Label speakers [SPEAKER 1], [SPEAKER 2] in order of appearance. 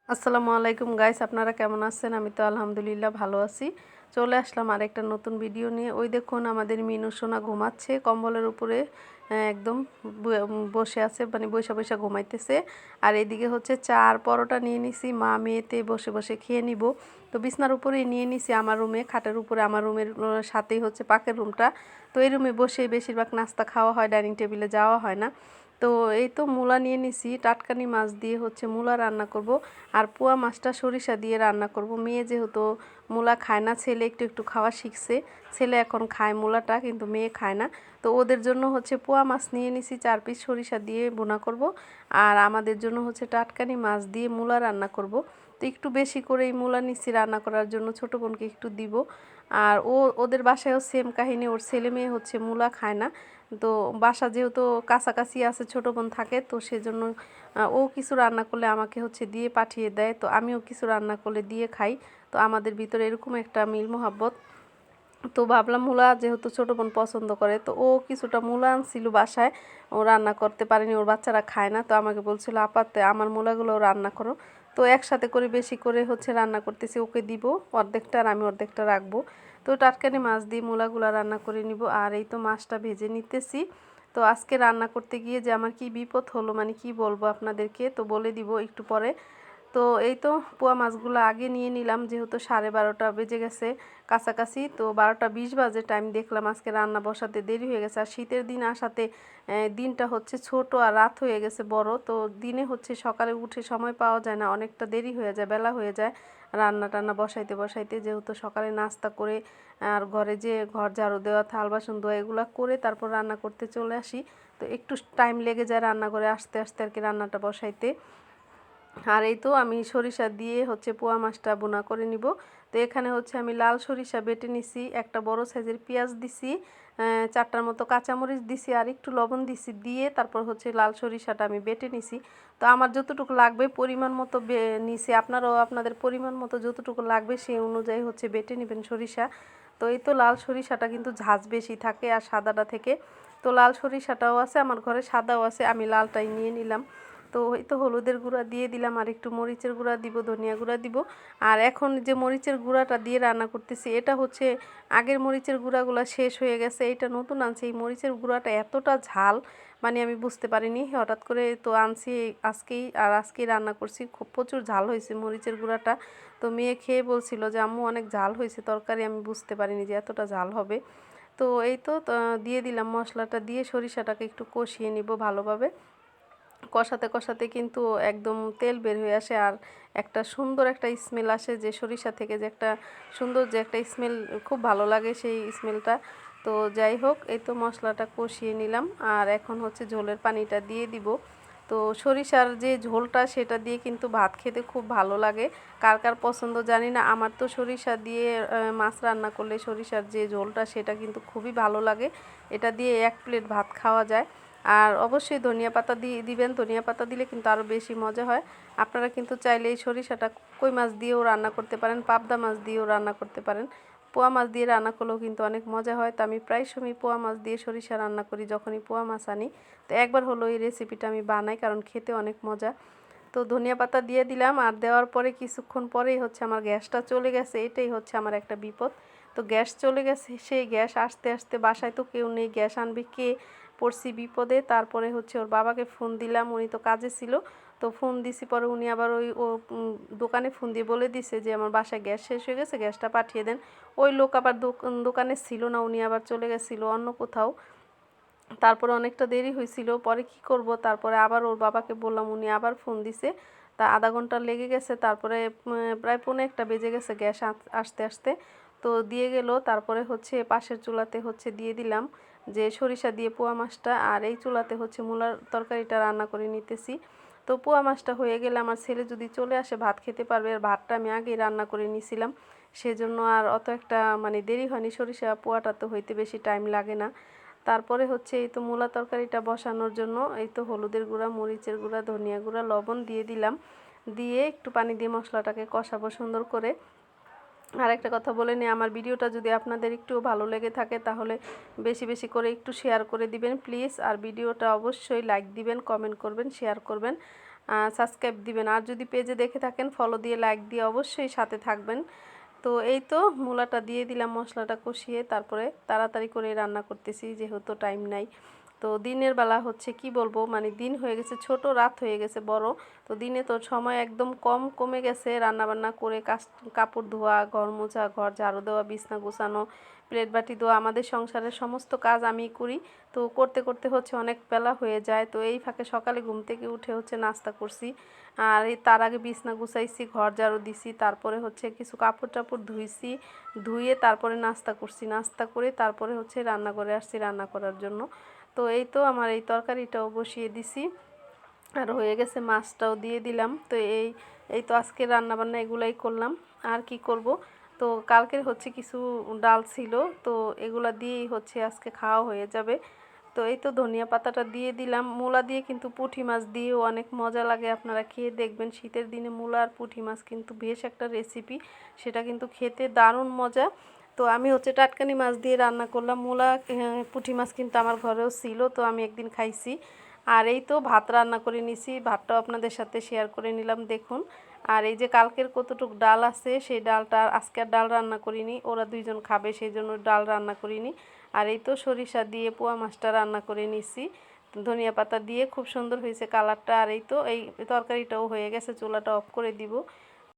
[SPEAKER 1] আসসালামু আলাইকুম গাইস, আপনারা কেমন আছেন? আমি তো আলহামদুলিল্লাহ ভালো আছি। চলে আসলাম আরেকটা নতুন ভিডিও নিয়ে। ওই দেখুন আমাদের মিনু সোনা ঘুমাচ্ছে কম্বলের উপরে, একদম বসে আছে, মানে বসে বসে ঘুমাইতেছে। আর এদিকে হচ্ছে চা আর পরোটা নিয়ে নিছি, মা মেয়েতে বসে বসে খেয়ে নিব। তো বিছনার উপরেই নিয়ে নিছি আমার রুমে, খাটের উপরে। আমার রুমের সাথেই হচ্ছে পাকের রুমটা। তো এই রুমে বসে বেশিরভাগ নাস্তা খাওয়া হয়, ডাইনিং টেবিলে যাওয়া হয় না। তো এই তো মূলা নিয়ে নিছি, টাটকানি মাছ দিয়ে হচ্ছে মূলা রান্না করব। আর পোয়া মাছটা সরিষা দিয়ে রান্না করব। মেয়ে যেহেতু মূলা খায় না, ছেলে একটু একটু খাওয়া শিখছে। ছেলে এখন খায় মূলাটা, কিন্তু মেয়ে খায় না। তো ওদের জন্য হচ্ছে পোয়া মাছ নিয়ে নিছি, 4 পিস সরিষা দিয়ে ভুনা করব। আর আমাদের জন্য হচ্ছে টাটকানি মাছ দিয়ে মূলা রান্না করব। তো একটু বেশি করে এই মূলা নিচ্ছি রান্না করার জন্য, ছোটো বোনকে একটু দিব। আর ওদের বাসায়ও সেম কাহিনী, ওর ছেলে মেয়ে হচ্ছে মূলা খায় না। তো বাসা যেহেতু কাছাকাছি আছে, ছোটো বোন থাকে, তো সেজন্য ও কিছু রান্না করলে আমাকে হচ্ছে দিয়ে পাঠিয়ে দেয়। তো আমিও কিছু রান্না করলে দিয়ে খাই। তো আমাদের ভিতরে এরকম একটা মিল মোহাব্বত। তো ভাবলাম মূলা যেহেতু ছোটো বোন পছন্দ করে, তো ও কিছুটা মূলা আনছিল বাসায়। ও রান্না করতে পারেনি, ওর বাচ্চারা খায় না। তো আমাকে বলছিল আপাতে আমার মূলাগুলো রান্না করো। তো একসাথে করে বেশি করে হচ্ছে রান্না করতেছি, ওকে দিব অর্ধেকটা আর আমি অর্ধেকটা রাখবো। তো টাটকানি মাছ দিয়ে মূলাগুলো রান্না করে নিব। আর এই তো মাছটা ভেজে নিতেছি। তো আজকে রান্না করতে গিয়ে যে আমার কি বিপদ হলো, মানে কি বলবো আপনাদেরকে, তো বলে দিব একটু পরে। তো এই তো পোয়া মাছগুলো আগে নিয়ে নিলাম, যেহেতু 12:30 বেজে গেছে কাছাকাছি। তো 12:20 বাজে টাইম দেখলাম, আজকে রান্না বসাতে দেরি হয়ে গেছে। আর শীতের দিন আসাতে দিনটা হচ্ছে ছোট আর রাত হয়ে গেছে বড়। তো দিনে হচ্ছে সকালে উঠে সময় পাওয়া যায় না, অনেকটা দেরি হয়ে যায়, বেলা হয়ে যায় রান্না টান্না বসাইতে বসাইতে। যেহেতু সকালে নাস্তা করে আর ঘরে যে ঘর ঝাড়ু দেওয়া, থাল বাসন ধোয়া, এগুলো করে তারপর রান্না করতে চলে আসি। তো একটু টাইম লেগে যায় রান্না করে আসতে আসতে আর কি, রান্নাটা বসাইতে। আর এই তো আমি সরিষা দিয়ে হচ্ছে পোয়া মাছটা বোনা করে নিব। তো এখানে হচ্ছে আমি লাল সরিষা বেটে নিছি, একটা বড় সাইজের পেঁয়াজ দিছি, 4টার মতো কাঁচামরিচ দিছি, আর একটু লবণ দিছি, দিয়ে তারপর হচ্ছে লাল সরিষাটা আমি বেটে নিছি। তো আমার যতটুকু লাগবে পরিমাণ মতো নিছি, আপনারাও আপনাদের পরিমাণ মতো যতটুকু লাগবে সেই অনুযায়ী হচ্ছে বেটে নেবেন সরিষা। তো এই তো লাল সরিষাটা কিন্তু ঝাঁজ বেশি থাকে আর সাদাটা থেকে। তো লাল সরিষাটাও আছে আমার ঘরে, সাদাও আছে, আমি লালটাই নিয়ে নিলাম। তো এই তো হলুদের গুঁড়া দিয়ে দিলাম, আর একটু মরিচের গুঁড়া দিব, ধনিয়া গুঁড়া দিব। আর এখন যে মরিচের গুঁড়াটা দিয়ে রান্না করতেছি, এটা হচ্ছে আগের মরিচের গুঁড়াগুলো শেষ হয়ে গেছে, এটা নতুন আনছি। এই মরিচের গুঁড়াটা এতটা ঝাল, মানে আমি বুঝতে পারিনি, হঠাৎ করে তো আনছি আজকেই রান্না করছি। খুব প্রচুর ঝাল হয়েছে মরিচের গুঁড়াটা। তো মেয়ে খেয়ে বলছিল যে আম্মু অনেক ঝাল হয়েছে তরকারি, আমি বুঝতে পারিনি যে এতটা ঝাল হবে। তো এই তো দিয়ে দিলাম মশলাটা, দিয়ে সরিষাটাকে একটু কষিয়ে নিব ভালোভাবে। কষাতে কষাতে কিন্তু একদম তেল বের হয়ে আসে, আর একটা সুন্দর একটা স্মেল আসে, যে সরিষা থেকে যে একটা সুন্দর যে একটা স্মেল, খুব ভালো লাগে সেই স্মেলটা। তো যাই হোক, এই তো মশলাটা কষিয়ে নিলাম, আর এখন হচ্ছে ঝোলের পানিটা দিয়ে দিব। তো সরিষার যে ঝোলটা, সেটা দিয়ে কিন্তু ভাত খেতে খুব ভালো লাগে। কার কার পছন্দ জানি না, আমার তো সরিষা দিয়ে মাছ রান্না করলে সরিষার যে ঝোলটা, সেটা কিন্তু খুবই ভালো লাগে। এটা দিয়ে 1 প্লেট ভাত খাওয়া যায়। আর অবশ্যই ধনিয়া পাতা দিবেন, ধনিয়া পাতা দিলে কিন্তু আরও বেশি মজা হয়। আপনারা কিন্তু চাইলে এই সরিষাটা কই মাছ দিয়েও রান্না করতে পারেন, পাবদা মাছ দিয়েও রান্না করতে পারেন, পোয়া মাছ দিয়ে রান্না করলেও কিন্তু অনেক মজা হয়। তো আমি প্রায় সময় পোয়া মাছ দিয়ে সরিষা রান্না করি যখনই পোয়া মাছ আনি। তো একবার হলো এই রেসিপিটা আমি বানাই, কারণ খেতে অনেক মজা। তো ধনিয়া পাতা দিয়ে দিলাম, আর দেওয়ার পরে কিছুক্ষণ পরেই হচ্ছে আমার গ্যাসটা চলে গেছে, এটাই হচ্ছে আমার একটা বিপদ। তো গ্যাস চলে গেছে, সেই গ্যাস আসতে আসতে বাসায় তো কেউ নেই, গ্যাস আনবে কে, পড়ছি বিপদে। তারপরে হচ্ছে ওর বাবাকে ফোন দিলাম, উনি তো কাজে ছিল। তো ফোন দিছি, পরে উনি আবার দোকানে ফোন দিয়ে বলে দিছে যে আমার বাসায় গ্যাস শেষ হয়ে গেছে, গ্যাসটা পাঠিয়ে দেন। ওই লোক আবার দোকানে ছিল না, উনি আবার চলে গেছিলো অন্য কোথাও। তারপরে অনেকটা দেরি হয়েছিল, পরে কি করব, তারপরে আবার ওর বাবাকে বললাম, উনি আবার ফোন দিছে। তা আধা ঘন্টা লেগে গেছে, তারপরে প্রায় 1:45 বেজে গেছে গ্যাস আসতে আসতে। তো দিয়ে গেল, তারপরে হচ্ছে পাশের চুলাতে হচ্ছে দিয়ে দিলাম যে সরিষা দিয়ে পোয়া মাছটা, আর এই চুলাতে হচ্ছে মূলার তরকারিটা রান্না করে নিতেছি। তো পোয়া মাছটা হয়ে গেলে আমার ছেলে যদি চলে আসে ভাত খেতে পারবে, আর ভাতটা আমি আগেই রান্না করে নিয়েছিলাম, সেজন্য আর অত একটা মানে দেরি হয়নি। সরিষা পোয়াটা তো হইতে বেশি টাইম লাগে না। তারপরে হচ্ছে এই তো মূলা তরকারিটা বসানোর জন্য এই তো হলুদের গুঁড়া, মরিচের গুঁড়া, ধনিয়া গুঁড়া, লবণ দিয়ে দিলাম। দিয়ে একটু পানি দিয়ে মশলাটাকে কষাবো সুন্দর করে। আর একটা কথা বলে নিই, আমার ভিডিওটা যদি আপনাদের একটু ভালো লেগে থাকে তাহলে বেশি বেশি করে একটু শেয়ার করে দিবেন প্লিজ। আর ভিডিওটা অবশ্যই লাইক দিবেন, কমেন্ট করবেন, শেয়ার করবেন। সাবস্ক্রাইব দিবেন। আর যদি পেজে দেখে থাকেন ফলো দিয়ে লাইক দিয়ে অবশ্যই সাথে থাকবেন। তো এই তো মূলাটা দিয়ে দিলাম, মশলাটা কষিয়ে তারপরে তাড়াতাড়ি করে রান্না করতেছি যেহেতু টাইম নাই। তো দিনের বেলা হচ্ছে কি বলবো, মানে দিন হয়ে গেছে ছোট, রাত হয়ে গেছে বড়। তো দিনে তো সময় একদম কমে গেছে রান্নাবান্না করে, কাপড় ধোয়া, ঘর মোছা, ঘর ঝাড়ু দেওয়া, বিছনা গোছানো, প্লেট বাটি ধোয়া, আমাদের সংসারের সমস্ত কাজ আমিই করি। তো করতে করতে হচ্ছে অনেক বেলা হয়ে যায়। তো এই ফাঁকে সকালে ঘুম থেকে উঠে হচ্ছে নাস্তা করছি, আর তার আগে বিছনা গুছাইছি, ঘর ঝাড়ু দিছি, তারপরে হচ্ছে কিছু কাপড় টাপড় ধুইছি, ধুয়ে তারপরে নাস্তা করছি, নাস্তা করে তারপরে হচ্ছে রান্নাঘরে আসছি রান্না করার জন্য। তো এই তো আমার এই তরকারিটাও বসিয়ে দিছি, আর হয়ে গেছে, মাছটাও দিয়ে দিলাম। তো এই তো আজকে রান্নাবান্না এগুলাই করলাম, আর কি করব। তো কালকের হচ্ছে কিছু ডাল ছিল, তো এগুলা দিয়েই হচ্ছে আজকে খাওয়া হয়ে যাবে। তো এই তো ধনিয়া পাতাটা দিয়ে দিলাম। মূলা দিয়ে কিন্তু পুঁটি মাছ দিয়েও অনেক মজা লাগে, আপনারা খেয়ে দেখবেন। শীতের দিনে মূলা আর পুঁটি মাছ কিন্তু বেশ একটা রেসিপি, সেটা কিন্তু খেতে দারুণ মজা। তো আমি হচ্ছে টাটকানি মাছ দিয়ে রান্না করলাম। মূলা পুঁটি মাছ কিন্তু আমার ঘরেও ছিল, তো আমি একদিন খাইছি। আর এই তো ভাত রান্না করে নিছি, ভাতটাও আপনাদের সাথে শেয়ার করে নিলাম দেখুন। আর এই যে কালকের কতটুক ডাল আছে, সেই ডালটা আজকে আর ডাল রান্না করিনি, ওরা দুইজন খাবে সেই জন্য ডাল রান্না করিনি। আর এই তো সরিষা দিয়ে পোয়া মাছটা রান্না করে নিছি ধনিয়া পাতা দিয়ে, খুব সুন্দর হয়েছে কালারটা। আর এই তো এই তরকারিটাও হয়ে গেছে, চুলাটা অফ করে দিব।